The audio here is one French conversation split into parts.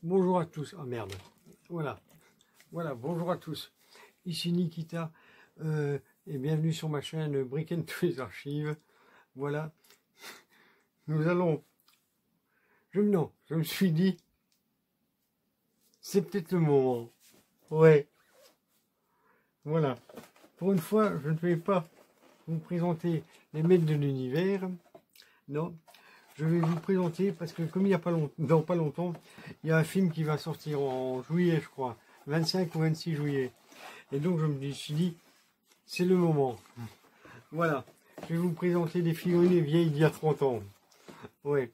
Bonjour à tous. Ah merde. Voilà. Voilà, bonjour à tous. Ici Nikita et bienvenue sur ma chaîne Brick & Toys Archives. Voilà. Nous allons... je me suis dit, c'est peut-être le moment. Ouais. Voilà. Pour une fois, je ne vais pas vous présenter les maîtres de l'univers. Non. Je vais vous présenter, parce que comme il n'y a pas dans pas longtemps, il y a un film qui va sortir en juillet, je crois, 25 ou 26 juillet. Et donc je me suis dit, c'est le moment. Voilà, je vais vous présenter des figurines vieilles d'il y a 30 ans. Ouais,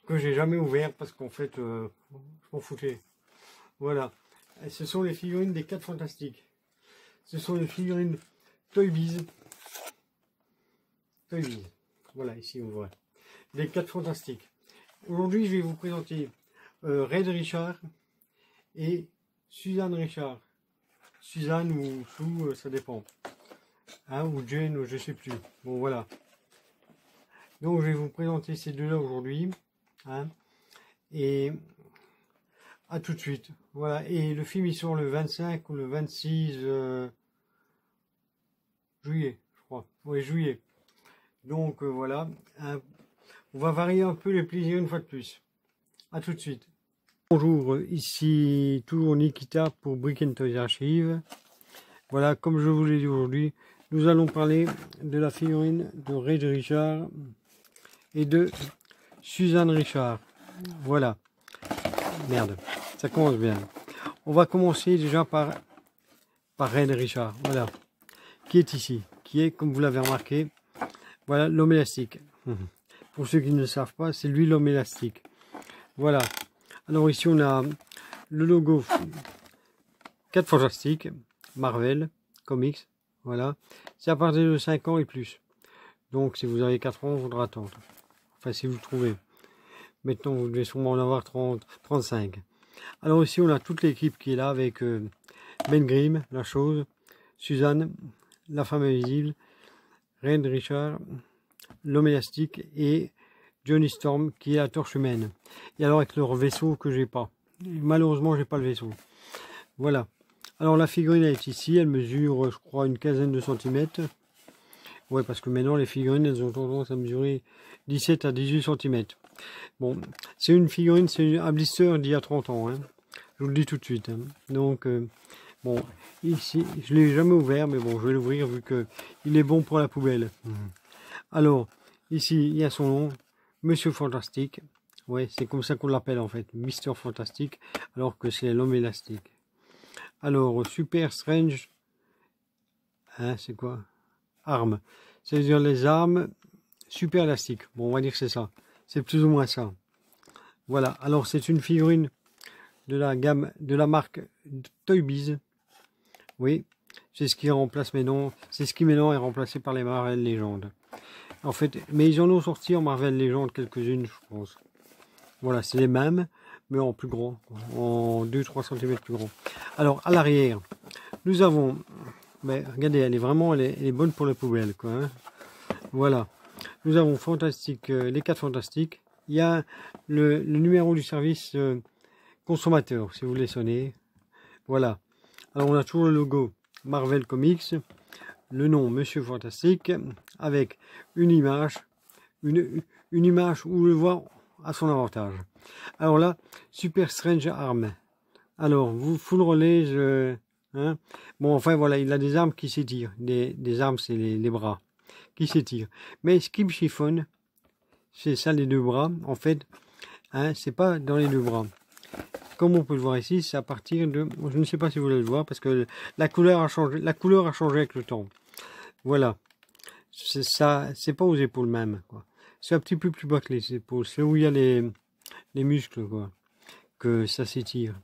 que j'ai jamais ouvert parce qu'en fait, je m'en foutais. Voilà, et ce sont les figurines des 4 Fantastiques. Ce sont les figurines Toy Biz. Toy Biz. Voilà, ici on voit. Les 4 Fantastiques. Aujourd'hui, je vais vous présenter Red Richard et Suzanne Richard. Suzanne ou Sue, ça dépend. Hein, ou Jane, ou je sais plus. Bon, voilà. Donc, je vais vous présenter ces deux-là aujourd'hui. Hein, et à tout de suite. Voilà. Et le film, il sort le 25 ou le 26 juillet, je crois. Oui, juillet. Donc, voilà. Hein, on va varier un peu les plaisirs une fois de plus. À tout de suite. Bonjour, ici toujours Nikita pour Brick & Toys Archives. Voilà, comme je vous l'ai dit aujourd'hui, nous allons parler de la figurine de Red Richard et de Suzanne Richard. Voilà. Merde, ça commence bien. On va commencer déjà par Red Richard. Voilà. Qui est ici? Qui est, comme vous l'avez remarqué, voilà, l'homme élastique. Pour ceux qui ne le savent pas, c'est lui l'homme élastique. Voilà. Alors ici on a le logo 4 Fantastiques, Marvel, Comics, voilà. C'est à partir de 5 ans et plus. Donc si vous avez 4 ans, il faudra attendre. Enfin si vous le trouvez. Maintenant vous devez sûrement en avoir 30, 35. Alors ici on a toute l'équipe qui est là avec Ben Grimm, la chose, Suzanne, la femme invisible, Red Richard, l'homme élastique et Johnny Storm qui est la torche humaine. Et alors avec leur vaisseau que j'ai pas. Malheureusement j'ai pas le vaisseau. Voilà. Alors la figurine est ici, elle mesure je crois une quinzaine de centimètres. Ouais, parce que maintenant les figurines elles ont tendance à mesurer 17 à 18 centimètres. Bon, c'est une figurine, c'est un blister d'il y a 30 ans. Hein. Je vous le dis tout de suite. Hein. Donc bon, ici je l'ai jamais ouvert, mais bon je vais l'ouvrir vu que il est bon pour la poubelle. Alors ici il y a son nom. Monsieur Fantastique, ouais, c'est comme ça qu'on l'appelle en fait, Mister Fantastique, alors que c'est l'homme élastique. Alors, Super Strange, hein, c'est quoi? Armes, c'est-à-dire les armes super élastiques. Bon, on va dire que c'est ça, c'est plus ou moins ça. Voilà, alors c'est une figurine de la gamme, de la marque Toy Biz. Oui, c'est ce qui remplace maintenant, c'est ce qui maintenant est remplacé par les Marvel Legends. En fait, mais ils en ont sorti en Marvel Legends quelques-unes, je pense. Voilà, c'est les mêmes, mais en plus grand, en 2-3 cm plus grand. Alors, à l'arrière, nous avons, mais regardez, elle est bonne pour les poubelles, quoi. Hein. Voilà, nous avons Fantastique, les 4 Fantastiques. Il y a le numéro du service consommateur, si vous voulez sonner. Voilà. Alors, on a toujours le logo Marvel Comics. Le nom Monsieur Fantastique avec une image où le voir à son avantage. Alors là, Super Strange Arm. Alors, vous full relais, hein. Bon, enfin voilà, il a des armes qui s'étirent. Des armes, c'est les bras qui s'étirent. Mais ce qui me chiffonne, c'est ça les deux bras. En fait, hein, c'est pas dans les deux bras. Comme on peut le voir ici, c'est à partir de... Je ne sais pas si vous voulez le voir parce que la couleur a changé. La couleur a changé avec le temps. Voilà, c'est ça, c'est pas aux épaules même, quoi. C'est un petit peu plus bas que les épaules, c'est où il y a les muscles, quoi, que ça s'étire.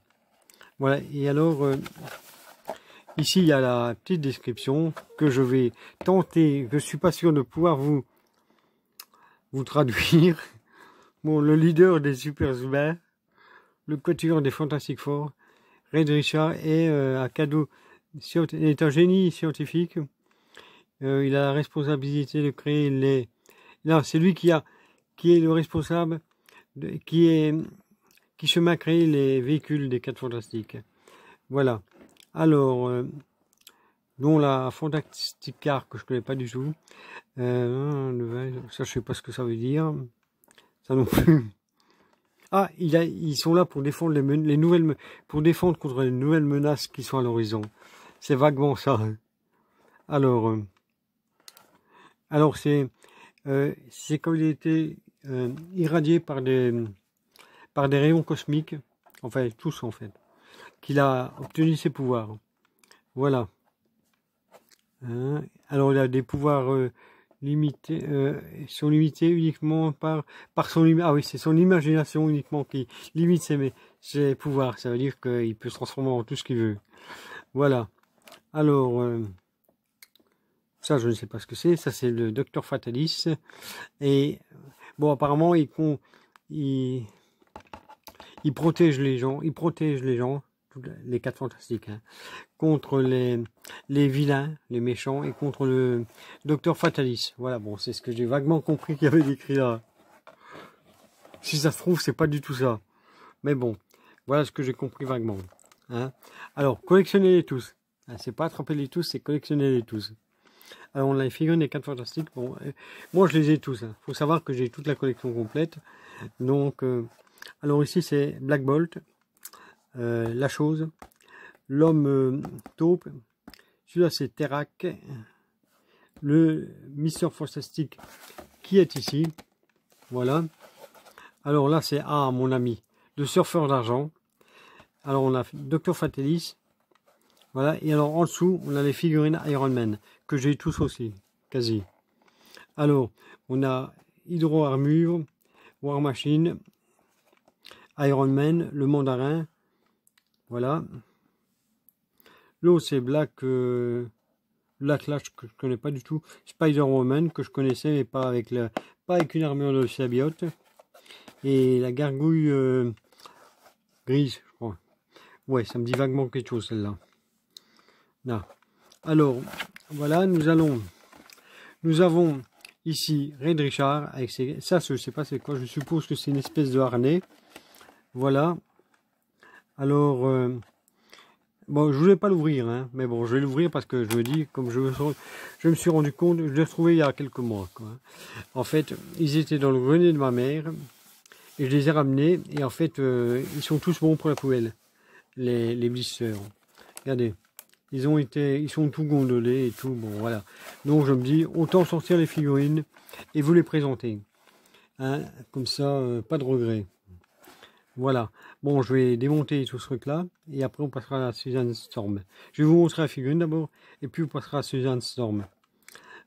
Voilà, et alors, ici il y a la petite description que je vais tenter, je suis pas sûr de pouvoir vous traduire. Bon, le leader des super humains, le quatuor des Fantastic Four, Red Richard est un cadeau, est un génie scientifique. Il a la responsabilité de créer les... Non, c'est lui qui est le responsable, qui qui se met à créer les véhicules des 4 Fantastiques. Voilà. Alors, dont la Fantastic Car que je connais pas du tout. Ça, je sais pas ce que ça veut dire. Ça non plus. Ah, ils sont là pour défendre pour défendre contre les nouvelles menaces qui sont à l'horizon. C'est vaguement ça. Alors c'est comme il a été irradié par des rayons cosmiques, enfin tous en fait, qu'il a obtenu ses pouvoirs. Voilà. Alors il a des pouvoirs limités, sont limités uniquement par son ah oui, c'est son imagination uniquement qui limite ses pouvoirs. Ça veut dire qu'il peut se transformer en tout ce qu'il veut. Voilà. Alors ça, je ne sais pas ce que c'est. Ça, c'est le Docteur Fatalis. Et bon, apparemment, il protège les gens. Il protège les gens, les 4 Fantastiques, hein, contre les vilains, les méchants, et contre le Docteur Fatalis. Voilà, bon, c'est ce que j'ai vaguement compris qu'il y avait écrit là. Si ça se trouve, c'est pas du tout ça. Mais bon, voilà ce que j'ai compris vaguement. Hein. Alors, collectionnez-les tous. Hein, c'est pas attraper-les tous, c'est collectionner-les tous. Alors, on a les figurines des 4 Fantastiques. Bon, moi, je les ai tous. Hein. Faut savoir que j'ai toute la collection complète. Donc, alors ici, c'est Black Bolt, La Chose, l'Homme Taupe. Celui-là, c'est Terrac, le Mister Fantastique qui est ici. Voilà. Alors là, c'est mon ami, le Surfeur d'Argent. Alors, on a Dr. Fatalis. Voilà. Et alors, en dessous, on a les figurines Iron Man, que j'ai tous aussi, quasi. Alors, on a Hydro Armure, War Machine, Iron Man, le Mandarin. Voilà. L'autre, c'est Black Lash, que je connais pas du tout. Spider-Woman, que je connaissais, mais pas avec une armure de symbiote. Et la gargouille grise, je crois. Ouais, ça me dit vaguement quelque chose, celle-là. Là. Alors, voilà, nous avons ici Red Richard, avec ça, je sais pas c'est quoi, je suppose que c'est une espèce de harnais. Voilà. Alors, bon, je voulais pas l'ouvrir, hein, mais bon, je vais l'ouvrir parce que je me dis, comme je me suis rendu compte, je l'ai retrouvé il y a quelques mois, quoi. En fait, ils étaient dans le grenier de ma mère, et je les ai ramenés, et en fait, ils sont tous bons pour la poubelle, les blisters. Regardez, ils sont tout gondolés et tout, bon, voilà. Donc, je me dis, autant sortir les figurines et vous les présenter. Hein, comme ça, pas de regret. Voilà. Bon, je vais démonter tout ce truc-là, et après, on passera à Suzanne Storm. Je vais vous montrer la figurine d'abord, et puis on passera à Suzanne Storm.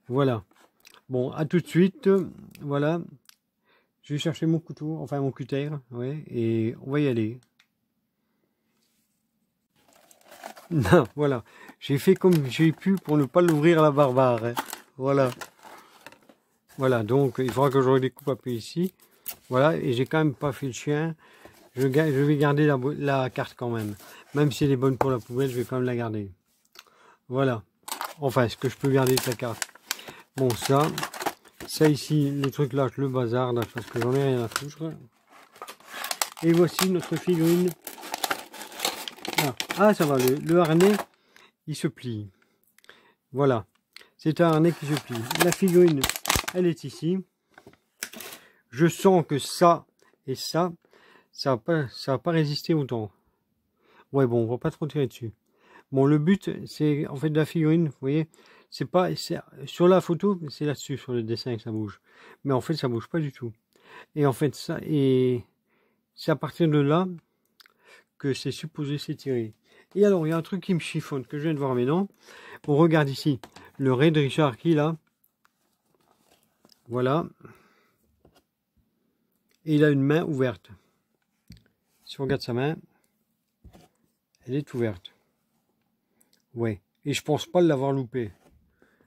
Voilà. Bon, à tout de suite. Voilà. Je vais chercher mon couteau, enfin mon cutter, ouais, et on va y aller. Non, voilà. J'ai fait comme j'ai pu pour ne pas l'ouvrir à la barbare. Hein. Voilà. Voilà, donc il faudra que je redécoupe un peu ici. Voilà, et j'ai quand même pas fait le chien. Je vais garder la carte quand même. Même si elle est bonne pour la poubelle, je vais quand même la garder. Voilà. Enfin, ce que je peux garder de la carte. Bon, ça ici, les trucs là, je le bazar, là, parce que j'en ai rien à foutre. Et voici notre figurine. Ah, ça va, le harnais, il se plie. Voilà. C'est un harnais qui se plie. La figurine, elle est ici. Je sens que ça et ça va pas résister autant. Ouais, bon, on va pas trop tirer dessus. Bon, le but, c'est en fait de la figurine, vous voyez, c'est sur la photo, c'est là-dessus, sur le dessin que ça bouge. Mais en fait, ça bouge pas du tout. Et en fait, c'est à partir de là que c'est supposé s'étirer. Et alors, il y a un truc qui me chiffonne, que je viens de voir maintenant. On regarde ici, le Red Richard qui est là. Voilà. Et il a une main ouverte. Si on regarde sa main, elle est ouverte. Ouais. Et je pense pas l'avoir loupé.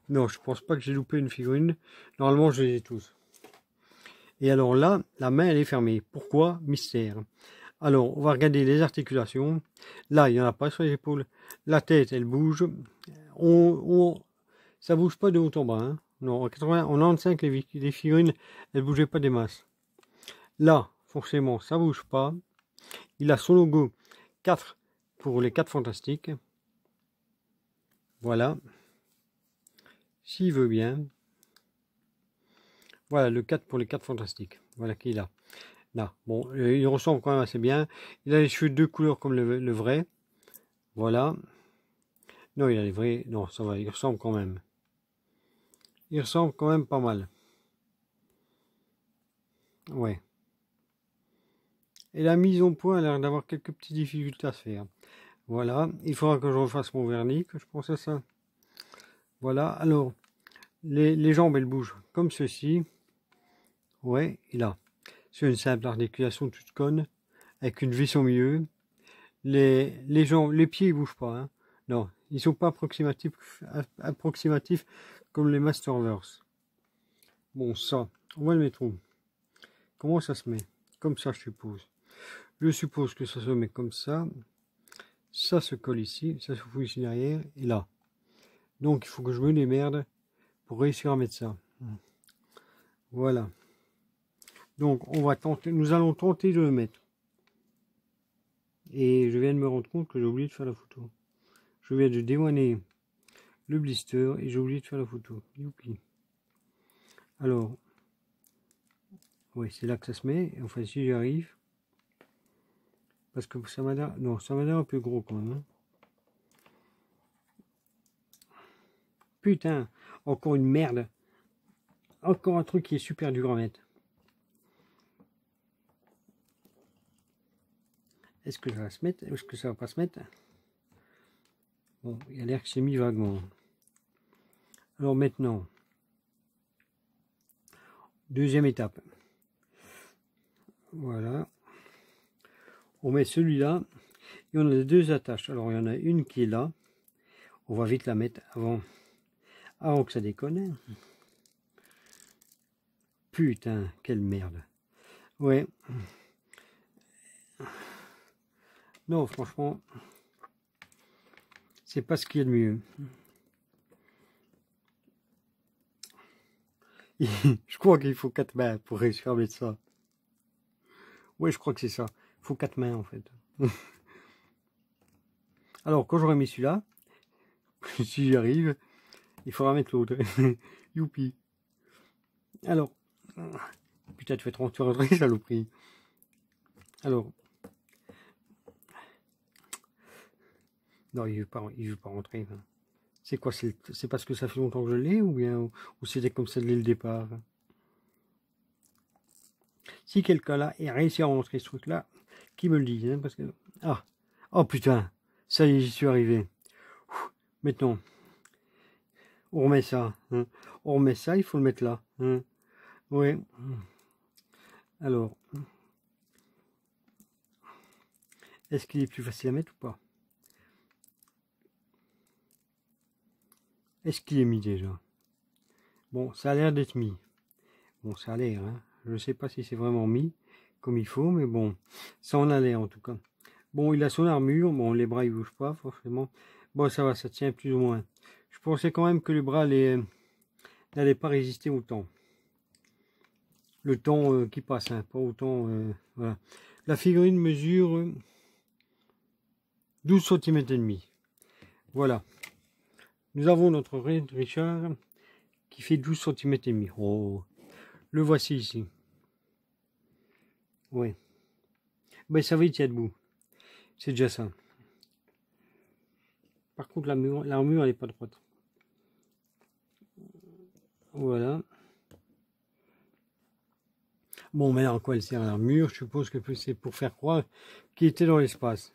Non, je pense pas que j'ai loupé une figurine. Normalement, je les ai tous. Et alors là, la main, elle est fermée. Pourquoi? Mystère. Alors, on va regarder les articulations. Là, il n'y en a pas sur les épaules. La tête, elle bouge. Ça bouge pas de haut en bas. Hein. Non, en 95, les figurines, elles bougeaient pas des masses. Là, forcément, ça bouge pas. Il a son logo 4 pour les 4 fantastiques. Voilà. S'il veut bien. Voilà, le 4 pour les 4 fantastiques. Voilà qu'il a. Là. Bon, il ressemble quand même assez bien. Il a les cheveux de 2 couleurs comme le vrai. Voilà. Non, il a les vrais. Non, ça va, il ressemble quand même. Il ressemble quand même pas mal. Ouais. Et la mise au point a l'air d'avoir quelques petites difficultés à se faire. Voilà. Il faudra que je refasse mon vernis, que je pense à ça. Voilà. Alors, les jambes, elles bougent comme ceci. Ouais, il a. C'est une simple articulation toute conne, avec une vis au milieu. Les jambes, les pieds, ils bougent pas. Hein. Non, ils sont pas approximatifs comme les Masterverse. Bon, ça, on va le mettre où? Comment ça se met? Comme ça, je suppose. Je suppose que ça se met comme ça. Ça se colle ici, ça se fout ici derrière, et là. Donc, il faut que je me démerde pour réussir à mettre ça. Voilà. Donc, on va tenter, nous allons tenter de le mettre. Et je viens de me rendre compte que j'ai oublié de faire la photo. Je viens de démoiner le blister et j'ai oublié de faire la photo. Youpi. Alors, oui, c'est là que ça se met. Enfin, si j'y arrive. Parce que ça m'a l'air... Non, ça m'a l'air un peu gros quand même. Hein. Putain, encore une merde. Encore un truc qui est super dur à mettre. Est-ce que ça va se mettre? Est-ce que ça va pas se mettre? Bon, il a l'air que c'est mis vaguement. Alors maintenant, deuxième étape. Voilà. On met celui-là et on a deux attaches. Alors il y en a une qui est là. On va vite la mettre avant que ça déconne. Putain, quelle merde. Ouais. Non, franchement, c'est pas ce qu'il y a de mieux. Je crois qu'il faut 4 mains pour réussir à mettre ça. Ouais, je crois que c'est ça. Il faut 4 mains en fait. Alors, quand j'aurai mis celui-là, si j'y arrive, il faudra mettre l'autre. Youpi. Alors, putain, tu fais rentrer, saloperie. Alors, non, il veut pas rentrer. C'est quoi? C'est parce que ça fait longtemps que je l'ai ou bien ou c'était comme ça dès le départ? Si quelqu'un là a réussi à rentrer ce truc-là, qui me le dit, hein, parce que... Ah, oh putain, ça y est, j'y suis arrivé. Maintenant, on remet ça. Hein. On remet ça, il faut le mettre là. Hein. Ouais. Alors, est-ce qu'il est plus facile à mettre ou pas? Est-ce qu'il est mis déjà? Bon, ça a l'air d'être mis. Bon, ça a l'air, hein. Je ne sais pas si c'est vraiment mis comme il faut, mais bon, ça en a l'air en tout cas. Bon, il a son armure, bon, les bras ils bougent pas forcément. Bon, ça va, ça tient plus ou moins. Je pensais quand même que les bras n'allaient pas résister au temps. Le temps qui passe, hein, pas autant. Voilà. La figurine mesure 12 cm et demi. Voilà. Nous avons notre Red Richard qui fait 12 cm et demi. Oh, le voici ici. Ouais. Ben ça va, il tient debout. C'est déjà ça. Par contre, l'armure, elle n'est pas droite. Voilà. Bon, mais à quoi elle sert l'armure? Je suppose que c'est pour faire croire qu'il était dans l'espace.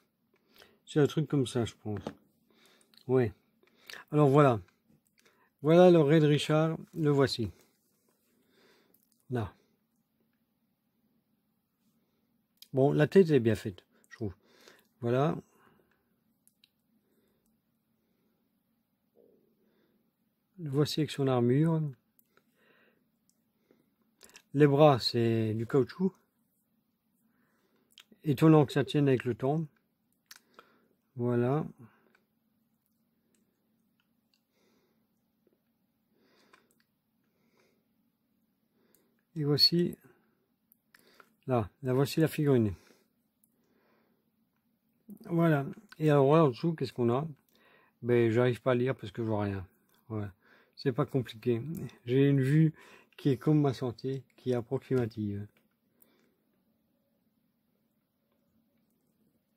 C'est un truc comme ça, je pense. Ouais. Alors voilà. Voilà le Red Richard. Le voici. Là. Bon, la tête est bien faite, je trouve. Voilà. Le voici avec son armure. Les bras, c'est du caoutchouc. Étonnant que ça tienne avec le temps. Voilà. Et voici, là voici la figurine. Voilà. Et alors là, en dessous, qu'est-ce qu'on a? Ben, j'arrive pas à lire parce que je vois rien. Voilà. C'est pas compliqué. J'ai une vue qui est comme ma santé, qui est approximative.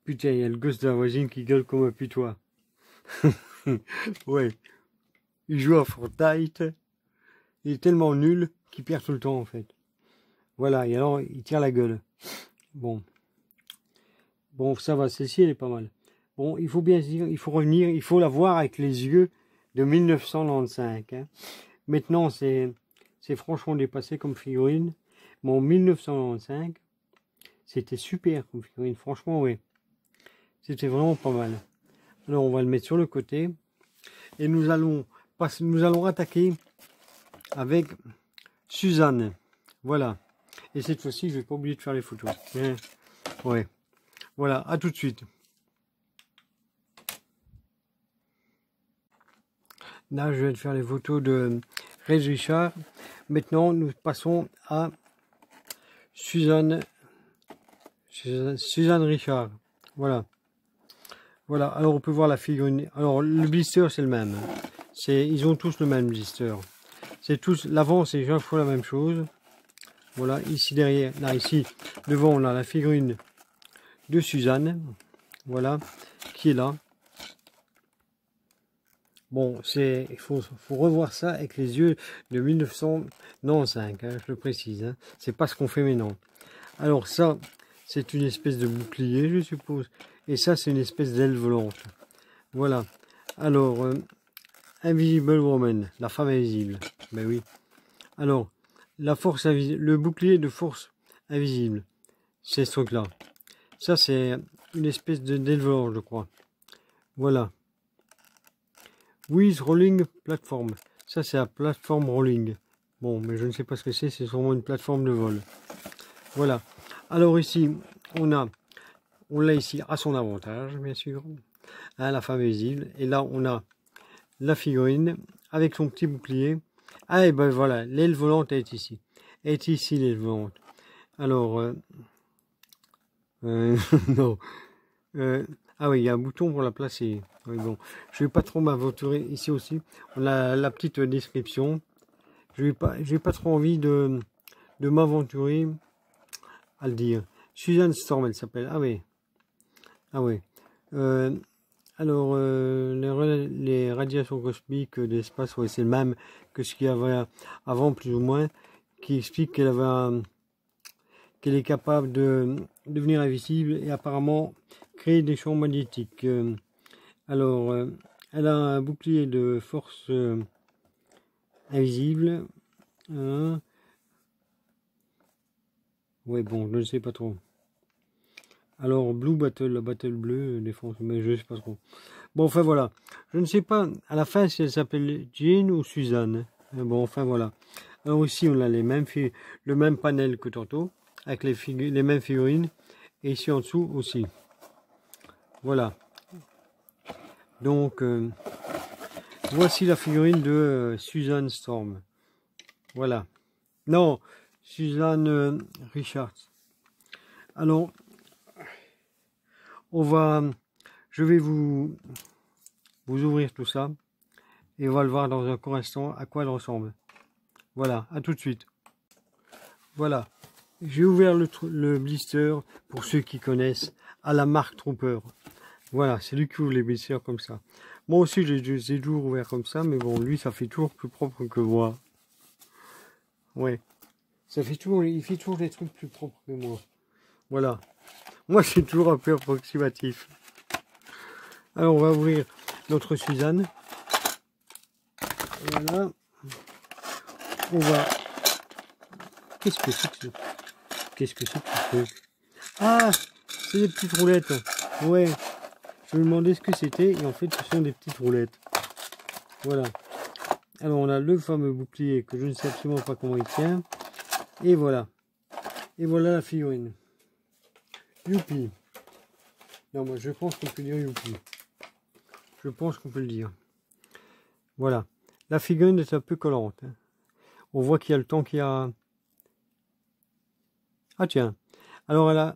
Putain, il y a le gosse de la voisine qui gueule comme un putois. Ouais. Il joue à Fortnite. Il est tellement nul qu'il perd tout le temps, en fait. Voilà. Et alors, il tire la gueule. Bon. Bon, ça va. Celle-ci, elle est pas mal. Bon, il faut bien se dire, il faut revenir, il faut la voir avec les yeux de 1995. Hein. Maintenant, c'est franchement dépassé comme figurine. Bon, 1995, c'était super comme figurine. Franchement, oui. C'était vraiment pas mal. Alors, on va le mettre sur le côté. Et nous allons attaquer avec Suzanne. Voilà. Et cette fois-ci, je vais pas oublier de faire les photos. Hein. Ouais. Voilà, à tout de suite. Là, je vais faire les photos de Reg Richard. Maintenant, nous passons à Suzanne Richard. Voilà. Voilà. Alors, on peut voir la figurine. Alors, le blister, c'est le même. Ils ont tous le même blister. C'est tous, l'avant, c'est chaque fois la même chose. Voilà. Ici, derrière, là, ici, devant, on a la figurine de Suzanne. Voilà. Qui est là. Bon, il faut revoir ça avec les yeux de 1995, hein, je le précise. Hein. C'est pas ce qu'on fait maintenant. Alors ça, c'est une espèce de bouclier, je suppose. Et ça, c'est une espèce d'aile volante. Voilà. Alors, Invisible Woman, la femme invisible. Ben oui. Alors, la force invisible, le bouclier de force invisible. C'est ce truc-là. Ça, c'est une espèce d'aile volante, je crois. Voilà. With Rolling Platform. Ça, c'est la plateforme rolling. Bon, mais je ne sais pas ce que c'est sûrement une plateforme de vol. Voilà. Alors ici, on l'a ici à son avantage, bien sûr. Hein, la femme visible. Et là, on a la figurine avec son petit bouclier. Ah, et ben voilà, l'aile volante est ici. Est ici l'aile volante. Alors, non. Ah oui, il y a un bouton pour la placer. Oui, bon, je vais pas trop m'aventurer ici aussi. On a la petite description. Je n'ai pas trop envie de m'aventurer à le dire. Suzanne Storm, elle s'appelle. Ah oui. Ah oui. Alors, les radiations cosmiques d'espace, ouais, c'est le même que ce qu'il y avait avant, plus ou moins, qui explique qu'elle est capable de devenir invisible et apparemment créer des champs magnétiques. Alors, elle a un bouclier de force invisible. Hein. Ouais, bon, je ne sais pas trop. Alors, Blue Battle, la Battle bleue, défense, mais je ne sais pas trop. Bon, enfin voilà. Je ne sais pas à la fin si elle s'appelle Jean ou Suzanne. Bon, enfin voilà. Alors ici, on a le même panel que tantôt, avec les mêmes figurines. Et ici en dessous aussi. Voilà. Donc, voici la figurine de Suzanne Storm. Voilà. Non, Suzanne Richards. Alors, je vais vous ouvrir tout ça. Et on va le voir dans un court instant à quoi elle ressemble. Voilà, à tout de suite. Voilà. J'ai ouvert le blister, pour ceux qui connaissent, à la marque Trooper. Voilà, c'est lui qui ouvre les blisters comme ça. Moi aussi, j'ai toujours ouvert comme ça, mais bon, lui, ça fait toujours plus propre que moi. Ouais. Il fait toujours des trucs plus propres que moi. Voilà. Moi, c'est toujours un peu approximatif. Alors, on va ouvrir notre Suzanne. Voilà. On va... Qu'est-ce que c'est que ce truc? Ah, c'est des petites roulettes. Ouais. Je me demandais ce que c'était et en fait ce sont des petites roulettes. Voilà. Alors on a le fameux bouclier que je ne sais absolument pas comment il tient. Et voilà. Et voilà la figurine. Youpi. Non, moi je pense qu'on peut dire youpi. Je pense qu'on peut le dire. Voilà. La figurine est un peu collante. Hein. On voit qu'il y a le temps qu'il y a... Ah tiens. Alors elle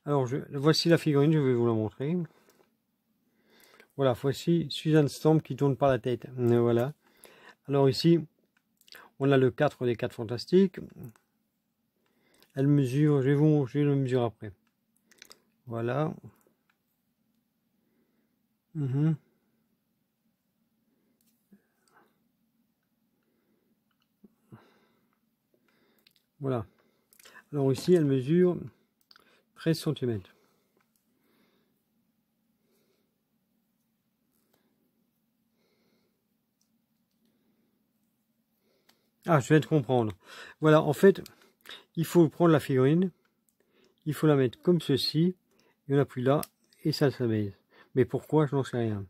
Alors, voici la figurine, je vais vous la montrer. Voilà, voici Suzanne Storm qui tourne par la tête. Voilà. Alors ici, on a le 4 des 4 fantastiques. Elle mesure, je vais le mesurer après. Voilà. Voilà. Alors ici, elle mesure 13 cm. Ah, je viens de comprendre. Voilà, en fait, il faut prendre la figurine, il faut la mettre comme ceci, et on appuie là, et ça s'abaisse. Mais pourquoi, je n'en sais rien.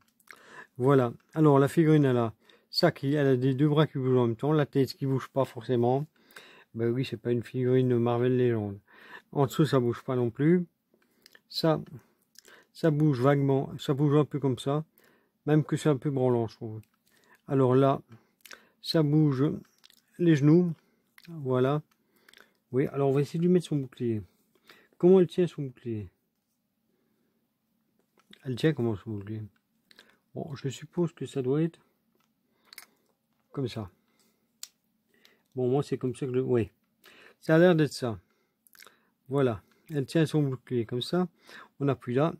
Voilà. Alors, la figurine, elle a des deux bras qui bougent en même temps, la tête qui bouge pas forcément. Ben oui, c'est pas une figurine Marvel Legends. En dessous, ça bouge pas non plus. Ça bouge vaguement, ça bouge un peu comme ça, même que c'est un peu branlant, je trouve. Alors là, ça bouge les genoux, voilà. Oui, alors on va essayer de lui mettre son bouclier. Comment elle tient son bouclier? Elle tient comment son bouclier? Bon, je suppose que ça doit être comme ça. Bon, moi c'est comme ça que je... Oui, ça a l'air d'être ça. Voilà, elle tient son bouclier comme ça. On appuie là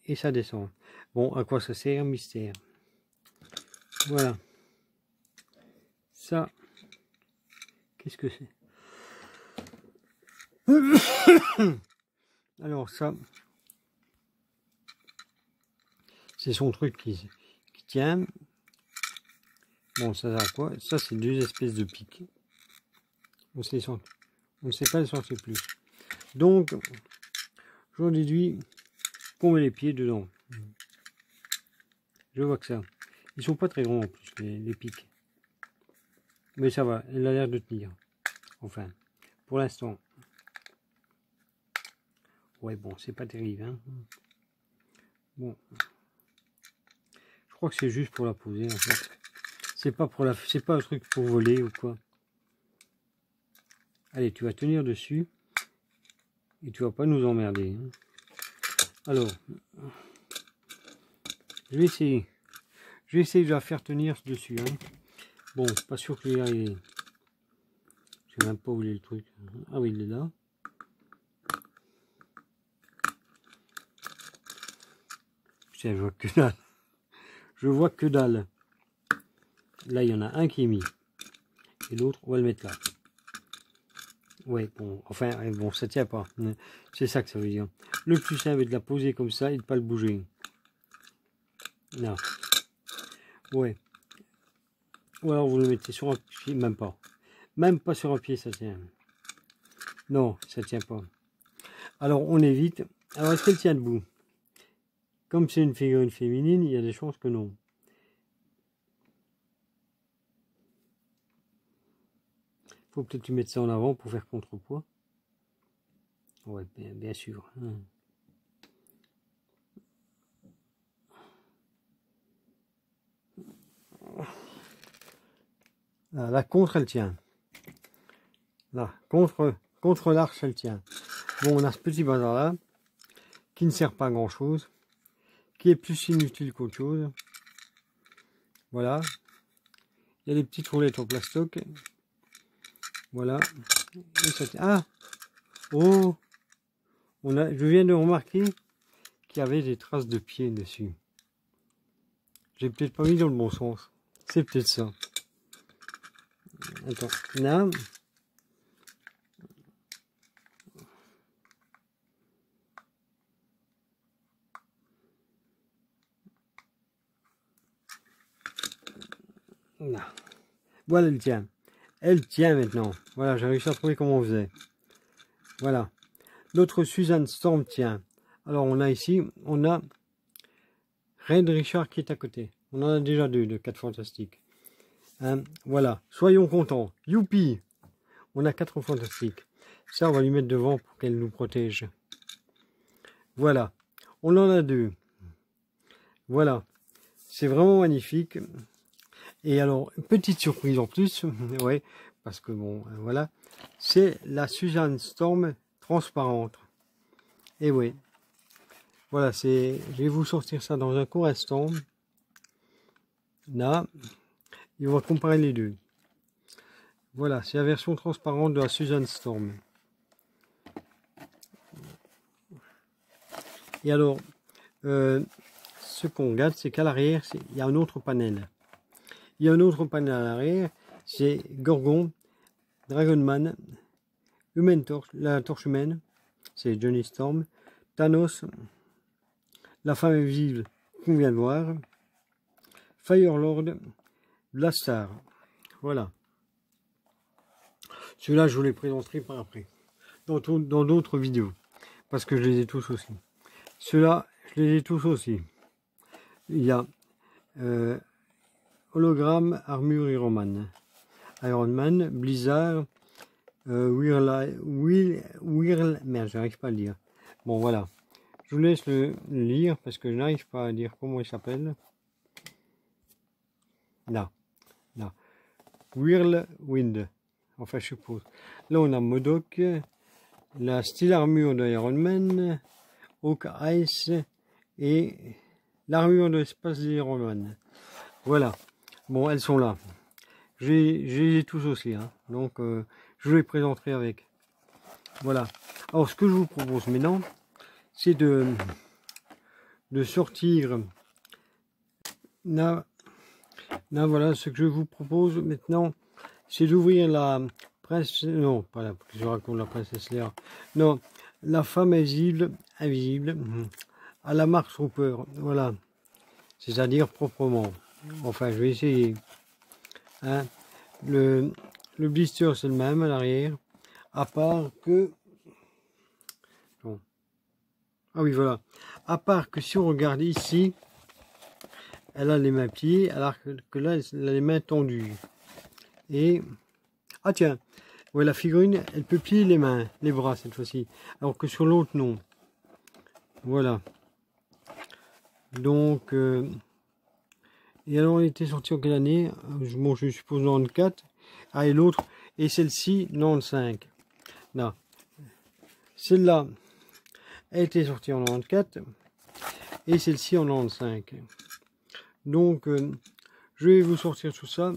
et ça descend. Bon, à quoi ça sert? Mystère. Voilà. Ça, qu'est-ce que c'est? Alors ça, c'est son truc qui tient. Bon, ça sert à quoi? Ça, c'est deux espèces de pics. On ne sait pas les sortir plus. Donc, j'en déduis qu'on met les pieds dedans. Je vois que ça. Ils sont pas très grands en plus, les pics. Mais ça va, elle a l'air de tenir. Enfin, pour l'instant. Ouais, bon, c'est pas terrible, hein. Bon. Je crois que c'est juste pour la poser, en fait. C'est pas un truc pour voler ou quoi. Allez, tu vas tenir dessus. Et tu vas pas nous emmerder. Hein. Alors, je vais essayer. Je vais essayer de la faire tenir dessus. Hein. Bon, pas sûr que je vais y arriver. Je sais même pas où il est le truc. Ah oui, il est là. Putain, je vois que dalle. Je vois que dalle. Là, il y en a un qui est mis. Et l'autre, on va le mettre là. Ouais, bon, enfin, bon, ça tient pas. C'est ça que ça veut dire. Le plus simple est de la poser comme ça et de pas le bouger. Là. Ouais. Ou alors vous le mettez sur un pied, même pas. Même pas sur un pied, ça tient. Non, ça tient pas. Alors, on évite. Alors, est-ce qu'elle tient debout? Comme c'est une figurine féminine, il y a des chances que non. Faut peut-être mettre ça en avant pour faire contrepoids. Ouais, bien sûr. Là, la contre, elle tient. Là, contre l'arche, elle tient. Bon, on a ce petit bazar là, qui ne sert pas à grand chose, qui est plus inutile qu'autre chose. Voilà. Il y a des petites roulettes en plastoc. Voilà. Et ça tient. Ah! Oh! Je viens de remarquer qu'il y avait des traces de pieds dessus. J'ai peut-être pas mis dans le bon sens. C'est peut-être ça. Attends, là. Là. Voilà, elle tient. Elle tient maintenant. Voilà, j'ai réussi à trouver comment on faisait. Voilà. L'autre Suzanne Storm tient. Alors, on a ici, on a Red Richard qui est à côté. On en a déjà deux de 4 fantastiques. Hein, voilà. Soyons contents. Youpi! On a 4 fantastiques. Ça, on va lui mettre devant pour qu'elle nous protège. Voilà. On en a deux. Voilà. C'est vraiment magnifique. Et alors, petite surprise en plus. Ouais. Parce que bon, voilà. C'est la Suzanne Storm transparente. Et oui. Voilà, je vais vous sortir ça dans un court instant. Là, et on va comparer les deux. Voilà, c'est la version transparente de la Suzanne Storm. Et alors, ce qu'on regarde, c'est qu'à l'arrière, il y a un autre panel. Il y a un autre panel à l'arrière, c'est Gorgon, Dragonman, Human Torch, la torche humaine, c'est Johnny Storm, Thanos, la femme invisible qu'on vient de voir, Firelord, Blastar. Voilà. Ceux-là, je vous les présenterai par après, dans d'autres vidéos, parce que je les ai tous aussi. Ceux-là, je les ai tous aussi. Il y a Hologramme, Armure Iron Man, Blizzard, merde, j'arrive pas à le dire. Bon, voilà. Je vous laisse le lire parce que je n'arrive pas à dire comment il s'appelle. Là. Whirlwind. Enfin, je suppose. Là, on a Modok, la style armure de Iron Man, Hawk Ice et l'armure de l'espace d'Iron Man. Voilà. Bon, elles sont là. J'ai tous aussi. Hein. Donc, je les présenterai avec. Voilà. Alors, ce que je vous propose maintenant, c'est de sortir. Là, voilà, ce que je vous propose maintenant, c'est d'ouvrir la princesse, non, pas la, je raconte la princesse Léa, non, la femme invisible, à la Mark Trooper, voilà, c'est-à-dire proprement. Enfin, je vais essayer. Hein. Le blister, c'est le même à l'arrière, à part que, bon. Ah oui, voilà, à part que si on regarde ici, elle a les mains pliées, alors que là, elle a les mains tendues. Et, ah tiens, ouais, la figurine, elle peut plier les mains, les bras cette fois-ci, alors que sur l'autre, non. Voilà. Donc, et alors, elle était sortie en quelle année? Bon, je suppose 94. Ah, et l'autre, et celle-ci, 95. Là. Celle-là, elle était sortie en 94, et celle-ci en 95. Donc, je vais vous sortir tout ça.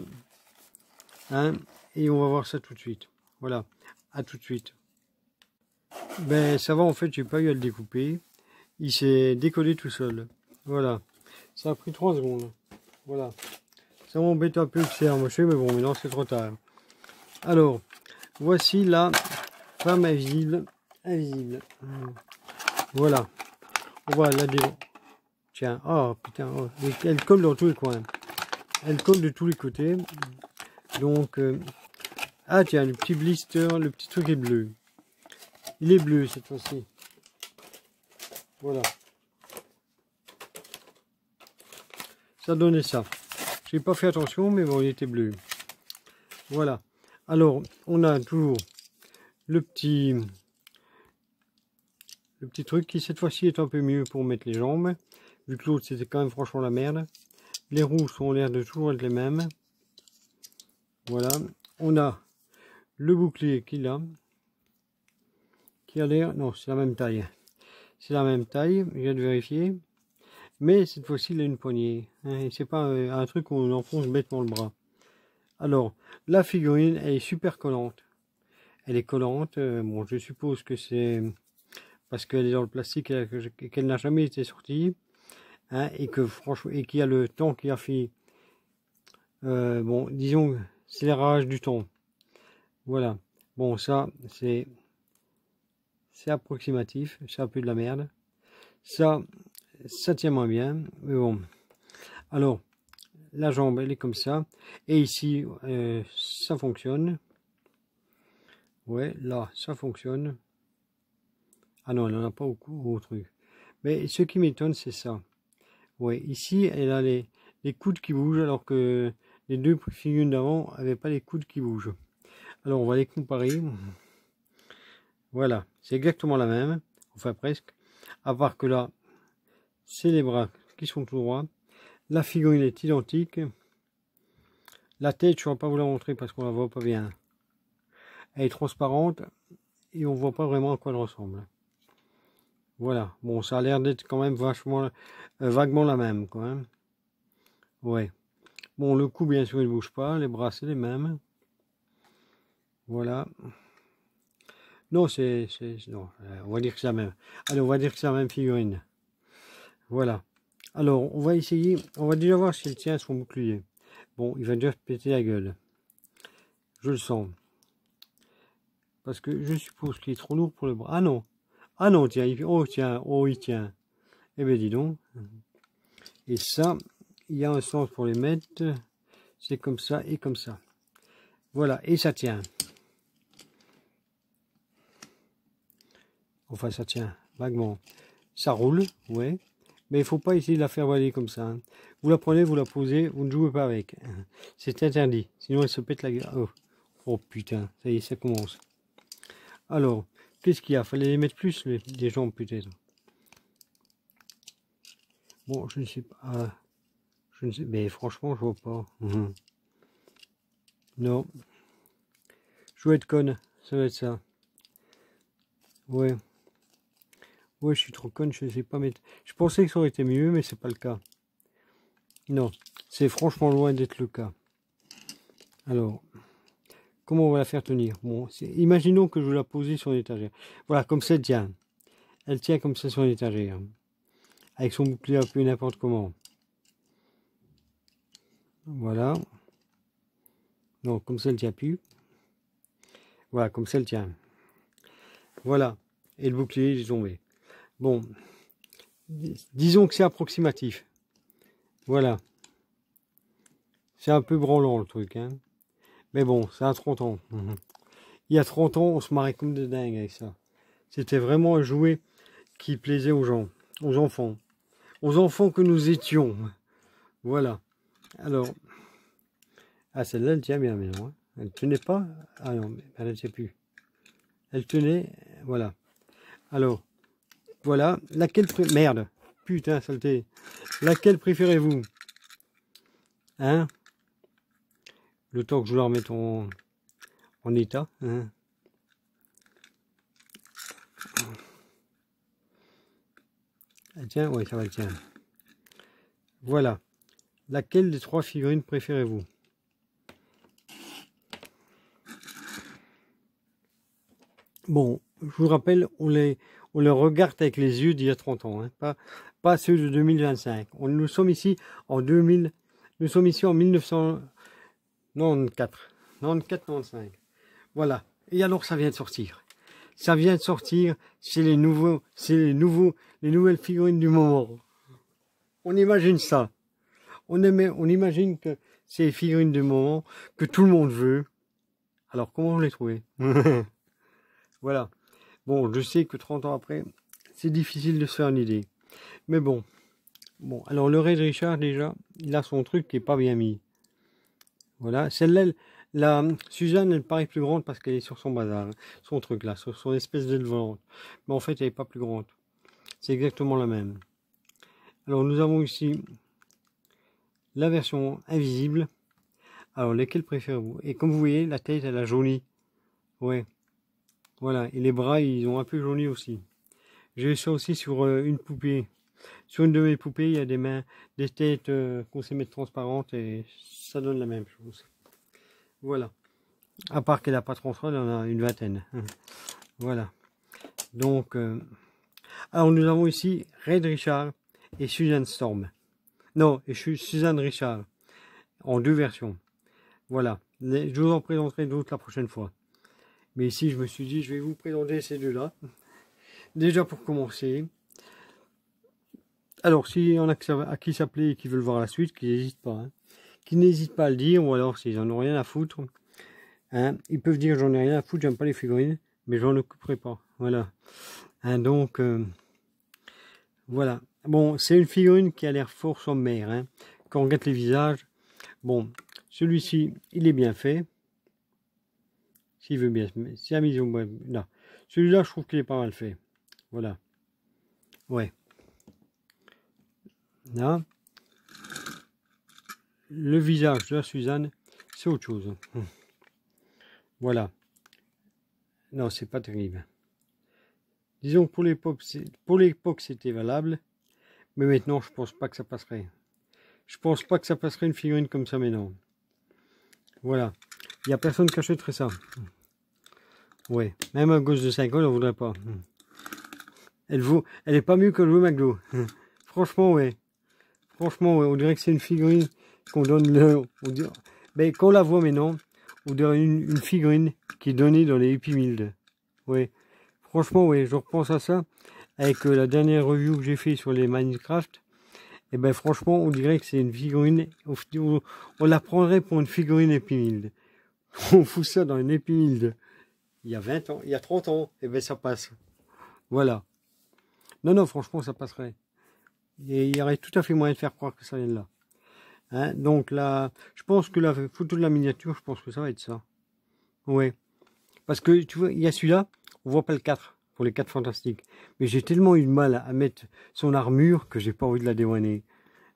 Hein, et on va voir ça tout de suite. Voilà, à tout de suite. Ben ça va, en fait, j'ai pas eu à le découper. Il s'est décollé tout seul. Voilà, ça a pris 3 secondes. Voilà, ça m'embête un peu que c'est amoché, mais bon, maintenant c'est trop tard. Alors, voici la femme invisible. Voilà, on va la dévorer. Tiens, oh putain, oh. Elle colle dans tous les coins. Elle colle de tous les côtés. Donc, ah tiens, le petit blister, le petit truc est bleu. Il est bleu cette fois-ci. Voilà. Ça donnait ça. J'ai pas fait attention, mais bon, il était bleu. Voilà. Alors, on a toujours le petit truc qui cette fois-ci est un peu mieux pour mettre les jambes. Vu que l'autre c'était quand même franchement la merde. Les roues ont l'air de toujours être les mêmes. Voilà. On a le bouclier qui a l'air, non, c'est la même taille. C'est la même taille, je viens de vérifier. Mais cette fois-ci, il a une poignée. Hein, c'est pas un truc où on enfonce bêtement le bras. Alors, la figurine, elle est super collante. Elle est collante. Bon, je suppose que c'est parce qu'elle est dans le plastique et qu'elle n'a jamais été sortie. Hein, et que franchement, et qu'il y a le temps qui a fait. Bon, disons, c'est les ravages du temps. Voilà. Bon, ça, c'est approximatif. C'est un peu de la merde. Ça tient moins bien. Mais bon. Alors, la jambe, elle est comme ça. Et ici, ça fonctionne. Ouais, là, ça fonctionne. Ah non, elle n'en a pas au truc. Mais ce qui m'étonne, c'est ça. Ouais, ici, elle a les coudes qui bougent, alors que les deux figurines d'avant n'avaient pas les coudes qui bougent. Alors, on va les comparer. Voilà, c'est exactement la même. Enfin, presque. À part que là, c'est les bras qui sont tout droits. La figurine est identique. La tête, je ne vais pas vous la montrer parce qu'on la voit pas bien. Elle est transparente et on voit pas vraiment à quoi elle ressemble. Voilà. Bon, ça a l'air d'être quand même vachement, vaguement la même, quoi. Hein. Ouais. Bon, le cou, bien sûr, il ne bouge pas. Les bras, c'est les mêmes. Voilà. Non, non, on va dire que c'est la même. Allez, on va dire que c'est la même figurine. Voilà. Alors, on va essayer, on va déjà voir si elle tient son bouclier. Bon, il va déjà péter la gueule. Je le sens. Parce que je suppose qu'il est trop lourd pour le bras. Ah non. Ah non, tiens, oh, il tient. Eh bien, dis donc. Et ça, il y a un sens pour les mettre. C'est comme ça et comme ça. Voilà, et ça tient. Enfin, ça tient, vaguement. Ça roule, ouais. Mais il faut pas essayer de la faire voler comme ça. Hein. Vous la prenez, vous la posez, vous ne jouez pas avec. C'est interdit. Sinon, elle se pète la gueule. Oh. Oh putain, ça y est, ça commence. Alors, qu'est-ce qu'il y a? Fallait les mettre plus, les jambes, peut-être. Bon, je ne sais pas. Ah, je ne sais, mais franchement, je vois pas. Non. Je dois être conne. Ça doit être ça. Ouais. Ouais, je suis trop conne, je ne sais pas mettre. Je pensais que ça aurait été mieux, mais c'est pas le cas. Non, c'est franchement loin d'être le cas. Alors, comment on va la faire tenir? Bon, imaginons que je la pose sur l'étagère. Voilà, comme ça, elle tient. Elle tient comme ça sur l'étagère. Avec son bouclier un peu n'importe comment. Voilà. Non, comme ça, elle tient plus. Voilà, comme ça, elle tient. Voilà. Et le bouclier, il est tombé. Bon. Disons que c'est approximatif. Voilà. C'est un peu branlant, le truc. Hein. Mais bon, ça a 30 ans. Il y a 30 ans, on se marrait comme des dingues avec ça. C'était vraiment un jouet qui plaisait aux gens, aux enfants que nous étions. Voilà. Alors, ah, celle-là, elle tient bien, mais non. Hein. Elle tenait pas. Ah non, elle ne tient plus. Elle tenait, voilà. Alors, voilà. Laquelle merde. Putain, saleté. Laquelle préférez-vous? Hein? Le temps que je la remette en état. Hein? Elle tient? Oui, ça va, elle tient. Voilà. Laquelle des 3 figurines préférez-vous? Bon, je vous rappelle, on les regarde avec les yeux d'il y a 30 ans, hein, pas ceux de 2025. Nous sommes ici en 2000, nous sommes ici en 1994, 94-95. Voilà. Et alors, ça vient de sortir. Ça vient de sortir, c'est les nouvelles figurines du moment. On imagine ça. On imagine que c'est les figurines du moment que tout le monde veut. Alors, comment vous les trouvez? Voilà. Bon, je sais que 30 ans après, c'est difficile de se faire une idée. Mais bon. Bon, alors le Red Richard, déjà, il a son truc qui est pas bien mis. Voilà. Celle-là, la Suzanne, elle paraît plus grande parce qu'elle est sur son bazar. Hein, son truc là, sur son espèce d'aile volante. Mais en fait, elle n'est pas plus grande. C'est exactement la même. Alors, nous avons ici la version invisible. Alors, lesquelles préférez-vous? Et comme vous voyez, la tête, elle a jauni. Ouais. Voilà. Et les bras, ils ont un peu jauni aussi. J'ai ça aussi sur une poupée. Sur une de mes poupées, il y a des mains, des têtes qu'on sait mettre transparentes et ça donne la même chose. Voilà. À part qu'elle n'a pas transparente, elle en a une vingtaine. Voilà. Donc, alors nous avons ici Red Richard et Suzanne Storm. Non, et Suzanne Richard. En 2 versions. Voilà. Je vous en présenterai d'autres la prochaine fois. Mais ici, je me suis dit, je vais vous présenter ces deux-là. Déjà pour commencer. Alors, s'il y en a à qui s'appeler et qui veulent voir la suite, qu'ils n'hésitent pas. Hein. Qu'ils n'hésitent pas à le dire, ou alors s'ils en ont rien à foutre. Hein, ils peuvent dire j'en ai rien à foutre, j'aime pas les figurines, mais j'en occuperai pas. Voilà. Hein, donc, voilà. Bon, c'est une figurine qui a l'air fort sommaire. Hein. Quand on regarde les visages, bon, celui-ci, il est bien fait. S'il veut bien se mettre. Si la mise au là. Celui-là, je trouve qu'il est pas mal fait. Voilà. Ouais. Là. Le visage de la Suzanne, c'est autre chose. Voilà. Non, c'est pas terrible. Disons que pour l'époque c'était valable, mais maintenant je pense pas que ça passerait. Je pense pas que ça passerait une figurine comme ça maintenant. Voilà. Il n'y a personne qui achèterait ça. Ouais. Même un gosse de 5 ans, on ne voudrait pas. Elle est pas mieux que le McDo. Franchement, ouais. Franchement, ouais. On dirait que c'est une figurine qu'on donne mais quand on la voit maintenant, on dirait une figurine qui est donnée dans les Happy Meal. Ouais. Franchement, ouais. Je repense à ça avec la dernière review que j'ai fait sur les Minecraft. Et ben franchement, on dirait que c'est une figurine. On la prendrait pour une figurine Happy Meal. On fout ça dans une Happy Meal. Il y a 20 ans, il y a 30 ans, et ben ça passe. Voilà. Non, non, franchement, ça passerait. Et il y aurait tout à fait moyen de faire croire que ça vient de là. Hein, donc là, je pense que la photo de la miniature, je pense que ça va être ça. Ouais. Parce que, tu vois, il y a celui-là, on voit pas le 4, pour les 4 fantastiques. Mais j'ai tellement eu de mal à mettre son armure que j'ai pas envie de la déwanner.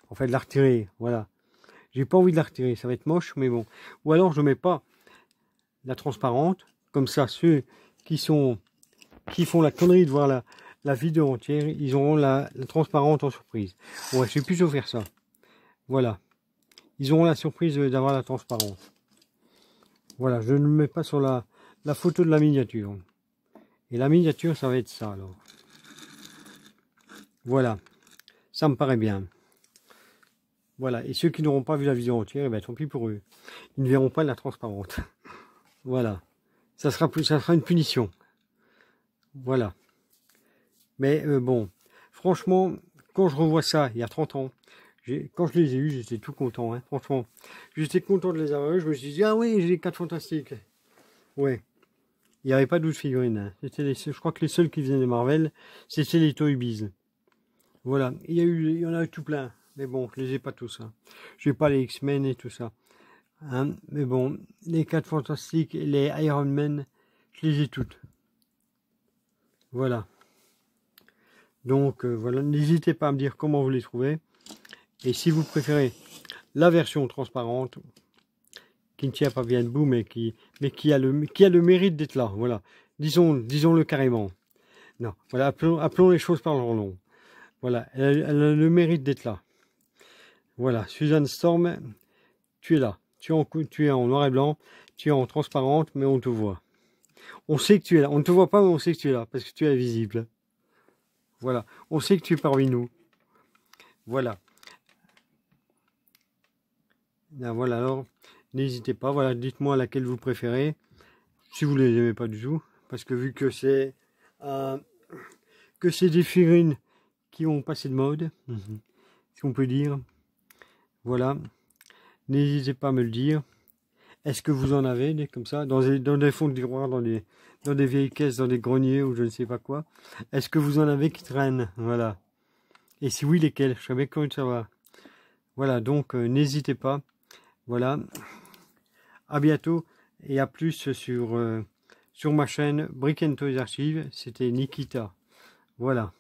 En fait, de la retirer, voilà. J'ai pas envie de la retirer, ça va être moche, mais bon. Ou alors, je mets pas la transparente, comme ça, ceux qui font la connerie de voir la vidéo entière, ils auront la transparente en surprise. Ouais, je vais plutôt faire ça. Voilà. Ils auront la surprise d'avoir la transparente. Voilà, je ne mets pas sur la photo de la miniature. Et la miniature, ça va être ça, alors. Voilà. Ça me paraît bien. Voilà. Et ceux qui n'auront pas vu la vidéo entière, eh ben, tant pis pour eux. Ils ne verront pas la transparente. Voilà. Ça sera une punition. Voilà. Mais bon, franchement, quand je revois ça, il y a 30 ans, quand je les ai eus, j'étais tout content, hein, franchement. J'étais content de les avoir eus, je me suis dit, ah oui, j'ai les 4 fantastiques. Ouais. Il n'y avait pas d'autres figurines. Hein. Je crois que les seuls qui faisaient des Marvel, c'était les Toy Biz. Voilà. Il y en a eu tout plein. Mais bon, je les ai pas tous. Hein. Je n'ai pas les X-Men et tout ça. Hein. Mais bon, les 4 fantastiques et les Iron Man, je les ai toutes. Voilà. Donc voilà, n'hésitez pas à me dire comment vous les trouvez. Et si vous préférez la version transparente, qui ne tient pas bien debout, mais qui a le mérite d'être là. Voilà. Disons-le carrément. Non, voilà, appelons les choses par leur nom. Voilà, elle a le mérite d'être là. Voilà, Suzanne Storm, tu es là. Tu es en noir et blanc, tu es en transparente, mais on te voit. On sait que tu es là. On ne te voit pas, mais on sait que tu es là, parce que tu es visible. Voilà, on sait que tu es parmi nous. Voilà. Voilà, alors, n'hésitez pas, voilà, dites-moi laquelle vous préférez, si vous les aimez pas du tout, parce que vu que c'est des figurines qui ont passé de mode, si on peut dire, voilà, n'hésitez pas à me le dire. Est-ce que vous en avez des comme ça, dans des fonds de tiroir, dans des vieilles caisses, dans des greniers ou je ne sais pas quoi? Est-ce que vous en avez qui traînent? Voilà. Et si oui, lesquels? Je serais bien curieux de savoir. Voilà, donc n'hésitez pas. Voilà. À bientôt et à plus sur ma chaîne Brick & Toys Archive. C'était Nikita. Voilà.